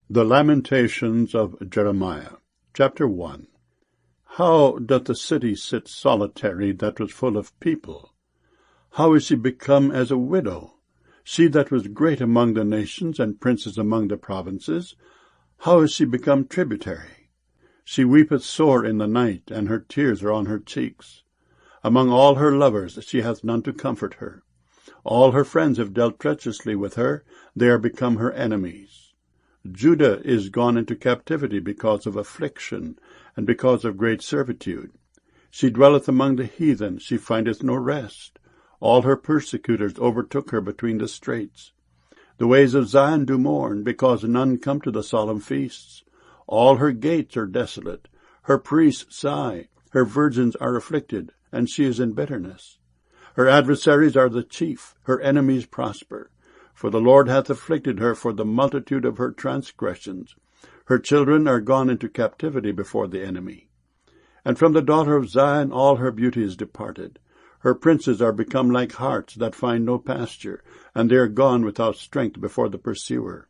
The Lamentations of Jeremiah. Chapter 1. How doth the city sit solitary that was full of people? How is she become as a widow? She that was great among the nations, and princes among the provinces, how is she become tributary? She weepeth sore in the night, and her tears are on her cheeks. Among all her lovers she hath none to comfort her. All her friends have dealt treacherously with her, they are become her enemies. Judah is gone into captivity because of affliction, and because of great servitude. She dwelleth among the heathen, she findeth no rest. All her persecutors overtook her between the straits. The ways of Zion do mourn, because none come to the solemn feasts. All her gates are desolate. Her priests sigh, her virgins are afflicted, and she is in bitterness. Her adversaries are the chief, her enemies prosper. For the Lord hath afflicted her for the multitude of her transgressions. Her children are gone into captivity before the enemy. And from the daughter of Zion all her beauty is departed. Her princes are become like harts that find no pasture, and they are gone without strength before the pursuer.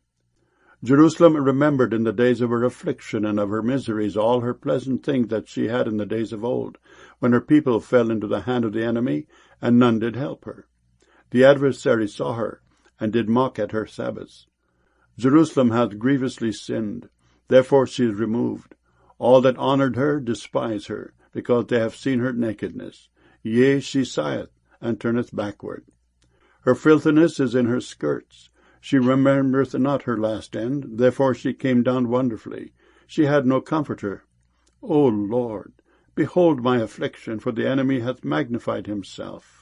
Jerusalem remembered in the days of her affliction and of her miseries all her pleasant things that she had in the days of old, when her people fell into the hand of the enemy, and none did help her. The adversary saw her, and did mock at her Sabbaths. Jerusalem hath grievously sinned, therefore she is removed. All that honoured her despise her, because they have seen her nakedness. Yea, she sigheth, and turneth backward. Her filthiness is in her skirts. She remembereth not her last end, therefore she came down wonderfully. She had no comforter. O Lord, behold my affliction, for the enemy hath magnified himself.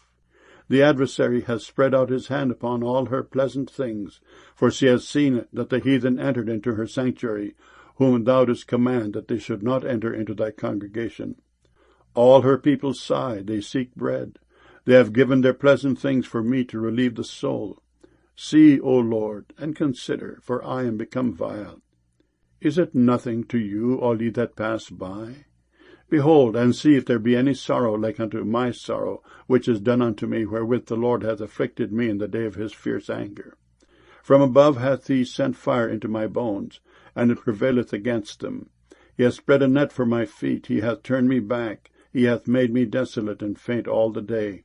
The adversary has spread out his hand upon all her pleasant things, for she has seen that the heathen entered into her sanctuary, whom thou didst command that they should not enter into thy congregation. All her people sigh, they seek bread. They have given their pleasant things for me to relieve the soul. See, O Lord, and consider, for I am become vile. Is it nothing to you, all ye that pass by? Behold, and see if there be any sorrow like unto my sorrow, which is done unto me, wherewith the Lord hath afflicted me in the day of his fierce anger. From above hath he sent fire into my bones, and it prevaileth against them. He hath spread a net for my feet, he hath turned me back, he hath made me desolate and faint all the day.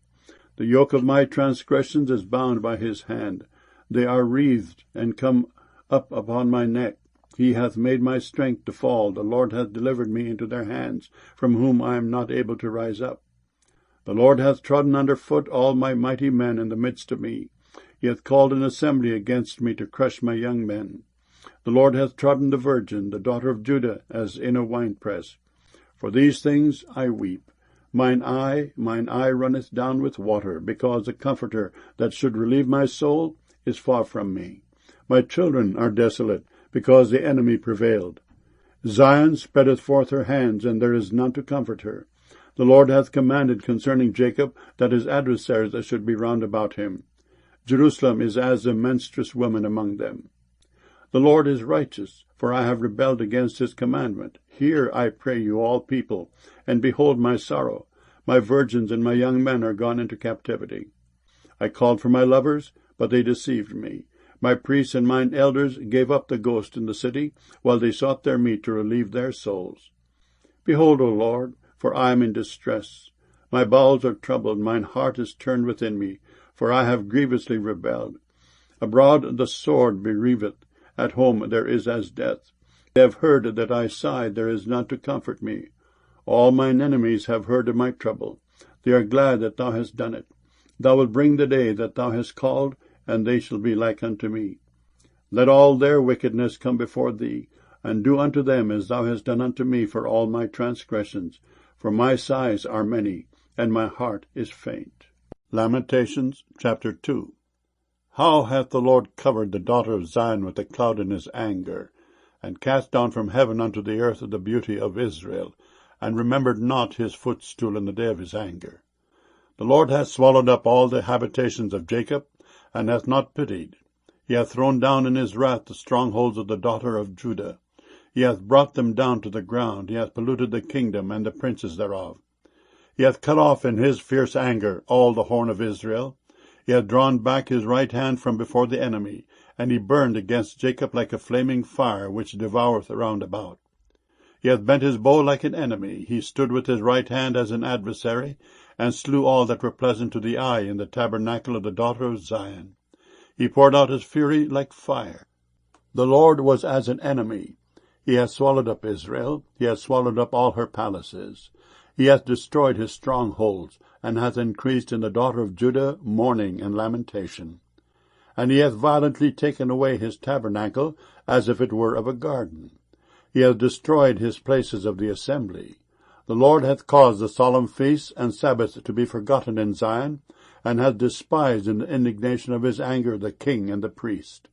The yoke of my transgressions is bound by his hand. They are wreathed, and come up upon my neck. He hath made my strength to fall. The Lord hath delivered me into their hands, from whom I am not able to rise up. The Lord hath trodden under foot all my mighty men in the midst of me. He hath called an assembly against me to crush my young men. The Lord hath trodden the virgin, the daughter of Judah, as in a winepress. For these things I weep. Mine eye runneth down with water, because the Comforter that should relieve my soul is far from me. My children are desolate, because the enemy prevailed. Zion spreadeth forth her hands, and there is none to comfort her. The Lord hath commanded concerning Jacob that his adversaries should be round about him. Jerusalem is as a menstruous woman among them. The Lord is righteous, for I have rebelled against his commandment. Hear, I pray you, all people, and behold my sorrow. My virgins and my young men are gone into captivity. I called for my lovers, but they deceived me. My priests and mine elders gave up the ghost in the city, while they sought their meat to relieve their souls. Behold, O Lord, for I am in distress. My bowels are troubled, mine heart is turned within me, for I have grievously rebelled. Abroad the sword bereaveth, at home there is as death. They have heard that I sighed, there is none to comfort me. All mine enemies have heard of my trouble. They are glad that thou hast done it. Thou wilt bring the day that thou hast called, and they shall be like unto me. Let all their wickedness come before thee, and do unto them as thou hast done unto me for all my transgressions. For my sighs are many, and my heart is faint. Lamentations chapter 2. How hath the Lord covered the daughter of Zion with a cloud in his anger, and cast down from heaven unto the earth the beauty of Israel, and remembered not his footstool in the day of his anger. The Lord hath swallowed up all the habitations of Jacob, and hath not pitied. He hath thrown down in his wrath the strongholds of the daughter of Judah. He hath brought them down to the ground. He hath polluted the kingdom and the princes thereof. He hath cut off in his fierce anger all the horn of Israel. He hath drawn back his right hand from before the enemy, and he burned against Jacob like a flaming fire, which devoureth round about. He hath bent his bow like an enemy, he stood with his right hand as an adversary, and slew all that were pleasant to the eye in the tabernacle of the daughter of Zion. He poured out his fury like fire. The Lord was as an enemy. He hath swallowed up Israel, he hath swallowed up all her palaces. He hath destroyed his strongholds, and hath increased in the daughter of Judah mourning and lamentation. And he hath violently taken away his tabernacle, as if it were of a garden. He hath destroyed his places of the assembly. The Lord hath caused the solemn feasts and Sabbaths to be forgotten in Zion, and hath despised in the indignation of his anger the king and the priest.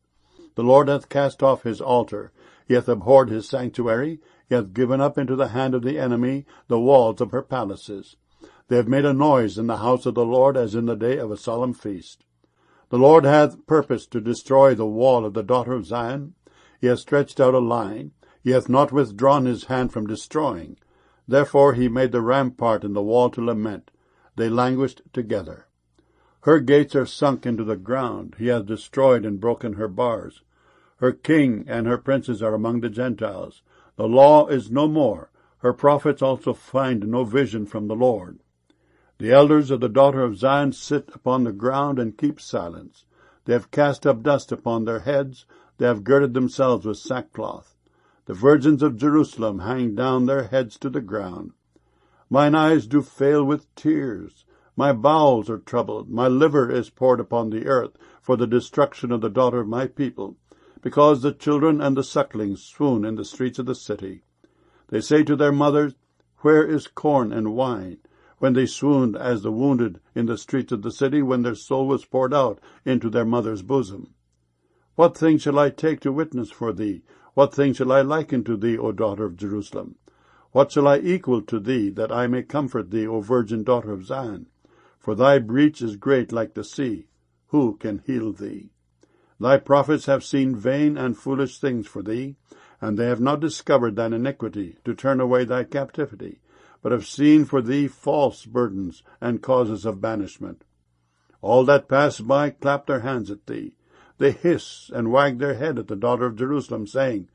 The Lord hath cast off his altar, he hath abhorred his sanctuary, he hath given up into the hand of the enemy the walls of her palaces. They have made a noise in the house of the Lord as in the day of a solemn feast. The Lord hath purposed to destroy the wall of the daughter of Zion. He hath stretched out a line, he hath not withdrawn his hand from destroying. Therefore he made the rampart and the wall to lament. They languished together. Her gates are sunk into the ground, he hath destroyed and broken her bars. Her king and her princes are among the Gentiles. The law is no more, her prophets also find no vision from the Lord. The elders of the daughter of Zion sit upon the ground and keep silence. They have cast up dust upon their heads, they have girded themselves with sackcloth. The virgins of Jerusalem hang down their heads to the ground. Mine eyes do fail with tears, my bowels are troubled, my liver is poured upon the earth, for the destruction of the daughter of my people, because the children and the sucklings swoon in the streets of the city. They say to their mothers, Where is corn and wine? When they swooned as the wounded in the streets of the city, when their soul was poured out into their mother's bosom. What thing shall I take to witness for thee? What thing shall I liken to thee, O daughter of Jerusalem? What shall I equal to thee, that I may comfort thee, O virgin daughter of Zion? For thy breach is great like the sea. Who can heal thee? Thy prophets have seen vain and foolish things for thee, and they have not discovered thine iniquity, to turn away thy captivity, but have seen for thee false burdens and causes of banishment. All that pass by clap their hands at thee. They hiss and wag their head at the daughter of Jerusalem, saying,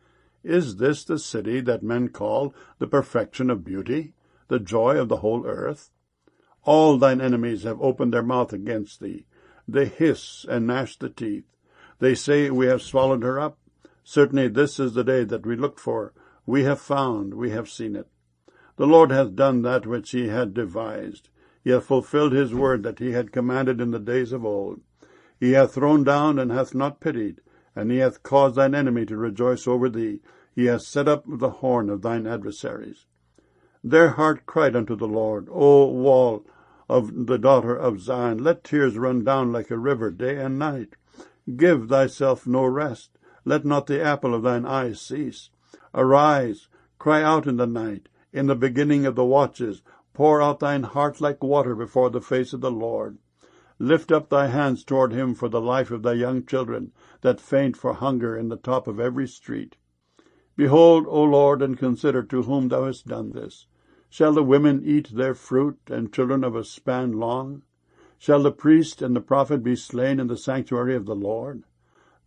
Is this the city that men call the perfection of beauty, the joy of the whole earth? All thine enemies have opened their mouth against thee. They hiss and gnash the teeth. They say, We have swallowed her up. Certainly this is the day that we looked for. We have found, we have seen it. The Lord hath done that which he had devised. He hath fulfilled his word that he had commanded in the days of old. He hath thrown down and hath not pitied, and he hath caused thine enemy to rejoice over thee. He hath set up the horn of thine adversaries. Their heart cried unto the Lord, O wall of the daughter of Zion, let tears run down like a river day and night. Give thyself no rest, let not the apple of thine eye cease. Arise, cry out in the night, in the beginning of the watches, pour out thine heart like water before the face of the Lord. Lift up thy hands toward him for the life of thy young children, that faint for hunger in the top of every street. Behold, O Lord, and consider to whom thou hast done this. Shall the women eat their fruit, and children of a span long? Shall the priest and the prophet be slain in the sanctuary of the Lord?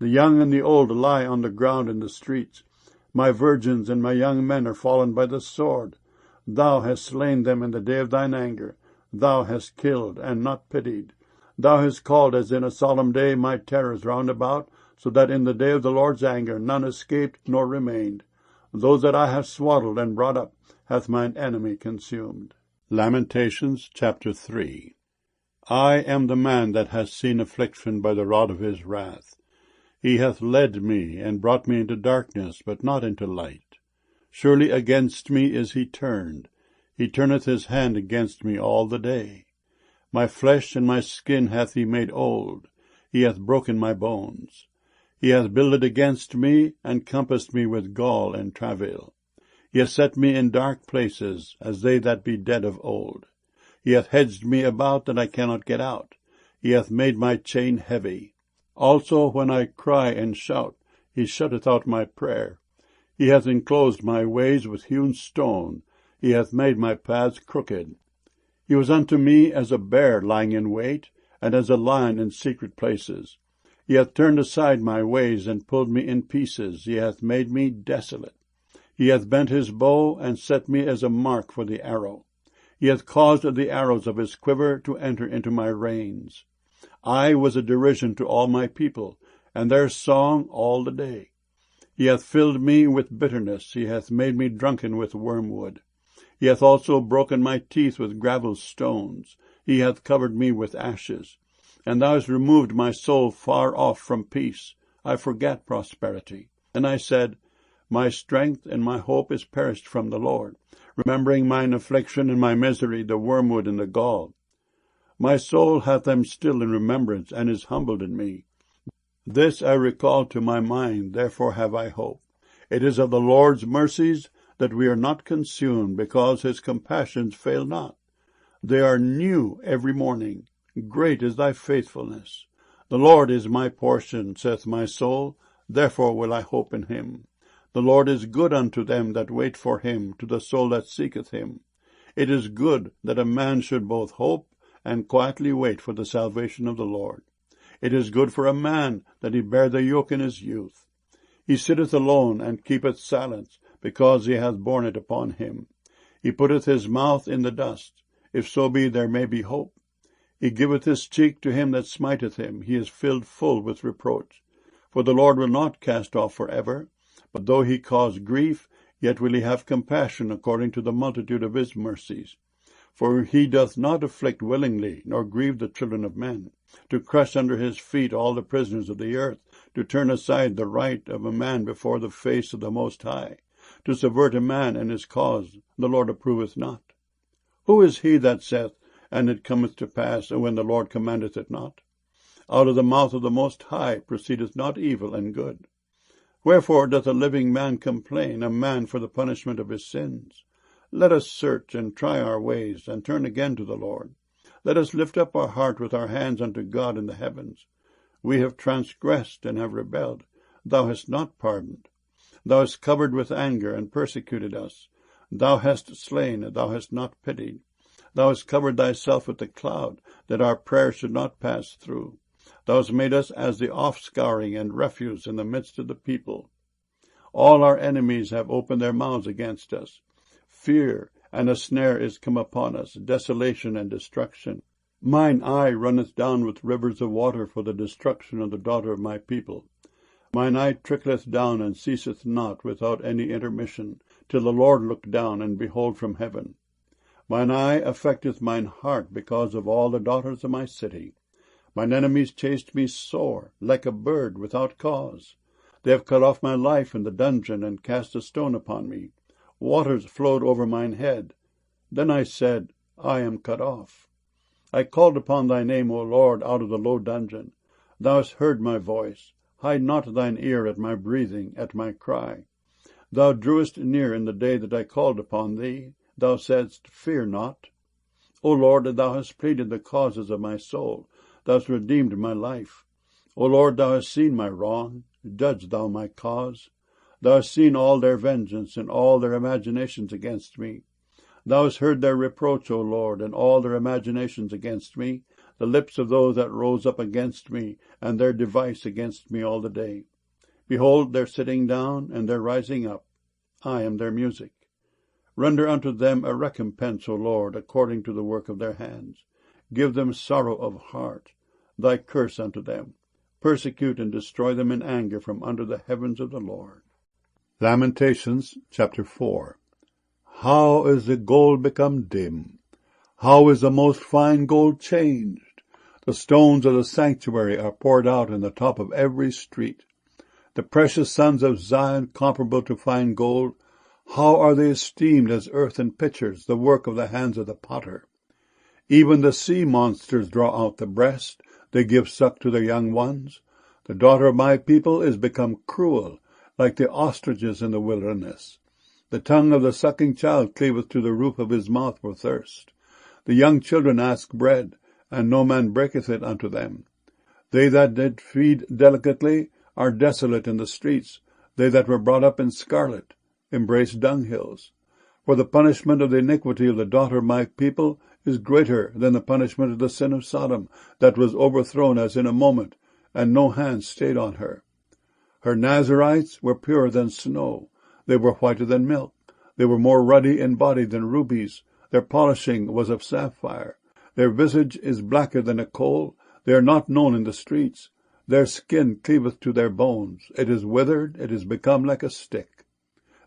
The young and the old lie on the ground in the streets. My virgins and my young men are fallen by the sword. Thou hast slain them in the day of thine anger. Thou hast killed and not pitied. Thou hast called as in a solemn day my terrors round about, so that in the day of the Lord's anger none escaped nor remained. Those that I have swaddled and brought up hath mine enemy consumed. Lamentations chapter 3. I am the man that hath seen affliction by the rod of his wrath. He hath led me, and brought me into darkness, but not into light. Surely against me is he turned. He turneth his hand against me all the day. My flesh and my skin hath he made old. He hath broken my bones. He hath builded against me, and compassed me with gall and travail. He hath set me in dark places, as they that be dead of old. He hath hedged me about, that I cannot get out. He hath made my chain heavy. Also when I cry and shout, he shutteth out my prayer. He hath enclosed my ways with hewn stone. He hath made my paths crooked. He was unto me as a bear lying in wait, and as a lion in secret places. He hath turned aside my ways, and pulled me in pieces. He hath made me desolate. He hath bent his bow, and set me as a mark for the arrow. He hath caused the arrows of his quiver to enter into my reins. I was a derision to all my people, and their song all the day. He hath filled me with bitterness. He hath made me drunken with wormwood. He hath also broken my teeth with gravel stones. He hath covered me with ashes. And thou hast removed my soul far off from peace. I forgat prosperity. And I said, My strength and my hope is perished from the Lord, remembering mine affliction and my misery, the wormwood and the gall. My soul hath them still in remembrance, and is humbled in me. This I recall to my mind, therefore have I hope. It is of the Lord's mercies that we are not consumed, because his compassions fail not. They are new every morning. Great is thy faithfulness. The Lord is my portion, saith my soul, therefore will I hope in him. The Lord is good unto them that wait for him, to the soul that seeketh him. It is good that a man should both hope and quietly wait for the salvation of the Lord. It is good for a man that he bear the yoke in his youth. He sitteth alone, and keepeth silence, because he hath borne it upon him. He putteth his mouth in the dust, if so be there may be hope. He giveth his cheek to him that smiteth him. He is filled full with reproach. For the Lord will not cast off for ever, but though he cause grief, yet will he have compassion according to the multitude of his mercies. For he doth not afflict willingly, nor grieve the children of men, to crush under his feet all the prisoners of the earth, to turn aside the right of a man before the face of the Most High, to subvert a man and his cause, the Lord approveth not. Who is he that saith, and it cometh to pass, when the Lord commandeth it not? Out of the mouth of the Most High proceedeth not evil and good. Wherefore doth a living man complain, a man for the punishment of his sins? Let us search and try our ways, and turn again to the Lord. Let us lift up our heart with our hands unto God in the heavens. We have transgressed and have rebelled. Thou hast not pardoned. Thou hast covered with anger and persecuted us. Thou hast slain, and thou hast not pitied. Thou hast covered thyself with the cloud, that our prayer should not pass through. Thou hast made us as the offscouring and refuse in the midst of the people. All our enemies have opened their mouths against us. Fear and a snare is come upon us, desolation and destruction. Mine eye runneth down with rivers of water for the destruction of the daughter of my people. Mine eye trickleth down and ceaseth not without any intermission, till the Lord look down and behold from heaven. Mine eye affecteth mine heart because of all the daughters of my city. Mine enemies chased me sore, like a bird without cause. They have cut off my life in the dungeon, and cast a stone upon me. Waters flowed over mine head. Then I said, I am cut off. I called upon thy name, O Lord, out of the low dungeon. Thou hast heard my voice. Hide not thine ear at my breathing, at my cry. Thou drewest near in the day that I called upon thee. Thou saidst, Fear not. O Lord, thou hast pleaded the causes of my soul. Thou hast redeemed my life. O Lord, thou hast seen my wrong. Judge thou my cause. Thou hast seen all their vengeance, and all their imaginations against me. Thou hast heard their reproach, O Lord, and all their imaginations against me, the lips of those that rose up against me, and their device against me all the day. Behold, their sitting down, and their rising up. I am their music. Render unto them a recompense, O Lord, according to the work of their hands. Give them sorrow of heart, thy curse unto them. Persecute and destroy them in anger from under the heavens of the Lord. Lamentations chapter 4. How is the gold become dim? How is the most fine gold changed? The stones of the sanctuary are poured out in the top of every street. The precious sons of Zion, comparable to fine gold, how are they esteemed as earthen pitchers, the work of the hands of the potter? Even the sea monsters draw out the breast, they give suck to their young ones. The daughter of my people is become cruel, like the ostriches in the wilderness. The tongue of the sucking child cleaveth to the roof of his mouth for thirst. The young children ask bread, and no man breaketh it unto them. They that did feed delicately are desolate in the streets. They that were brought up in scarlet embrace dunghills. For the punishment of the iniquity of the daughter of my people is greater than the punishment of the sin of Sodom, that was overthrown as in a moment, and no hand stayed on her. Her Nazarites were purer than snow. They were whiter than milk. They were more ruddy in body than rubies. Their polishing was of sapphire. Their visage is blacker than a coal. They are not known in the streets. Their skin cleaveth to their bones. It is withered. It is become like a stick.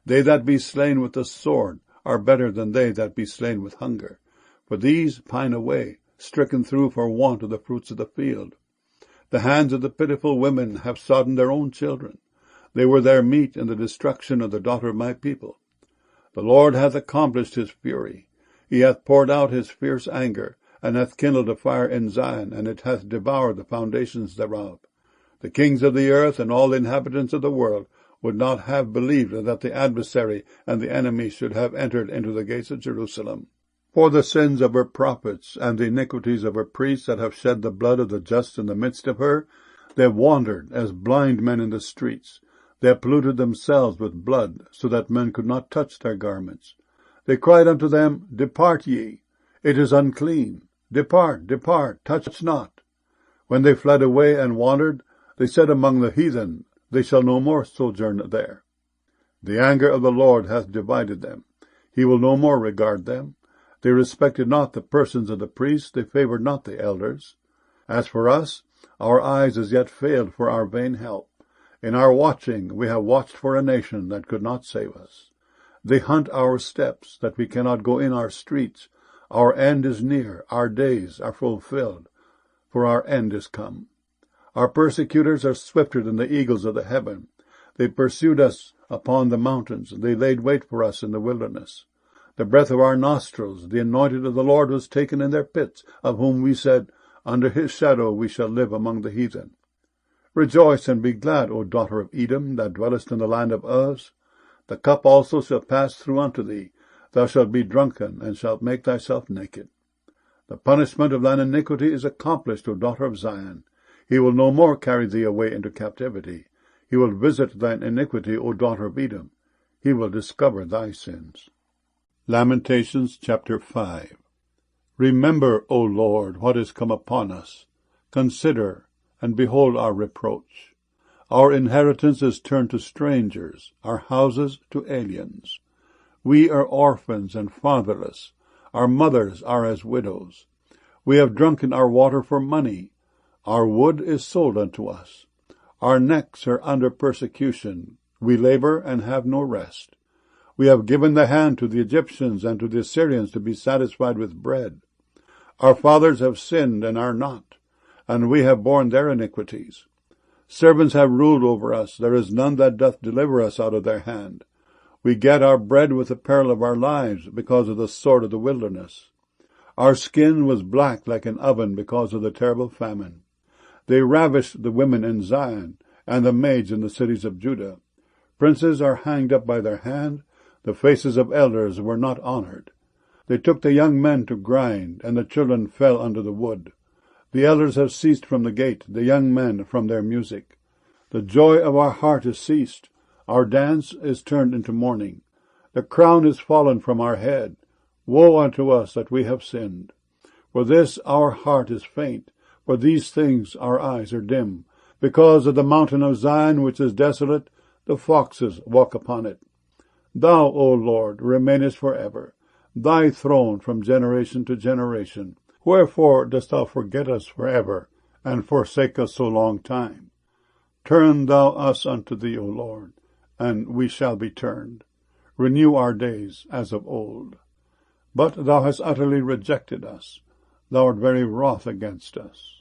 They that be slain with the sword are better than they that be slain with hunger. For these pine away, stricken through for want of the fruits of the field. The hands of the pitiful women have sodden their own children. They were their meat in the destruction of the daughter of my people. The Lord hath accomplished his fury. He hath poured out his fierce anger, and hath kindled a fire in Zion, and it hath devoured the foundations thereof. The kings of the earth and all the inhabitants of the world would not have believed that the adversary and the enemy should have entered into the gates of Jerusalem. For the sins of her prophets and the iniquities of her priests that have shed the blood of the just in the midst of her, they have wandered as blind men in the streets. They have polluted themselves with blood, so that men could not touch their garments. They cried unto them, Depart ye, it is unclean. Depart, depart, touch not. When they fled away and wandered, they said among the heathen, They shall no more sojourn there. The anger of the Lord hath divided them. He will no more regard them. They respected not the persons of the priests, they favored not the elders. As for us, our eyes as yet failed for our vain help. In our watching we have watched for a nation that could not save us. They hunt our steps, that we cannot go in our streets. Our end is near, our days are fulfilled, for our end is come. Our persecutors are swifter than the eagles of the heaven. They pursued us upon the mountains, they laid wait for us in the wilderness. The breath of our nostrils, the anointed of the Lord, was taken in their pits, of whom we said, Under his shadow we shall live among the heathen. Rejoice and be glad, O daughter of Edom, that dwellest in the land of Uz. The cup also shall pass through unto thee. Thou shalt be drunken, and shalt make thyself naked. The punishment of thine iniquity is accomplished, O daughter of Zion. He will no more carry thee away into captivity. He will visit thine iniquity, O daughter of Edom. He will discover thy sins. Lamentations chapter 5. Remember, O Lord, what is come upon us. Consider, and behold our reproach. Our inheritance is turned to strangers, our houses to aliens. We are orphans and fatherless. Our mothers are as widows. We have drunken our water for money. Our wood is sold unto us. Our necks are under persecution. We labor and have no rest. We have given the hand to the Egyptians and to the Assyrians to be satisfied with bread. Our fathers have sinned and are not, and we have borne their iniquities. Servants have ruled over us. There is none that doth deliver us out of their hand. We get our bread with the peril of our lives because of the sword of the wilderness. Our skin was black like an oven because of the terrible famine. They ravished the women in Zion and the maids in the cities of Judah. Princes are hanged up by their hand. The faces of elders were not honored. They took the young men to grind, and the children fell under the wood. The elders have ceased from the gate, the young men from their music. The joy of our heart is ceased. Our dance is turned into mourning. The crown is fallen from our head. Woe unto us that we have sinned. For this our heart is faint. For these things our eyes are dim. Because of the mountain of Zion which is desolate, the foxes walk upon it. Thou, O Lord, remainest forever, thy throne from generation to generation. Wherefore dost thou forget us forever, and forsake us so long time? Turn thou us unto thee, O Lord, and we shall be turned. Renew our days as of old. But thou hast utterly rejected us. Thou art very wroth against us.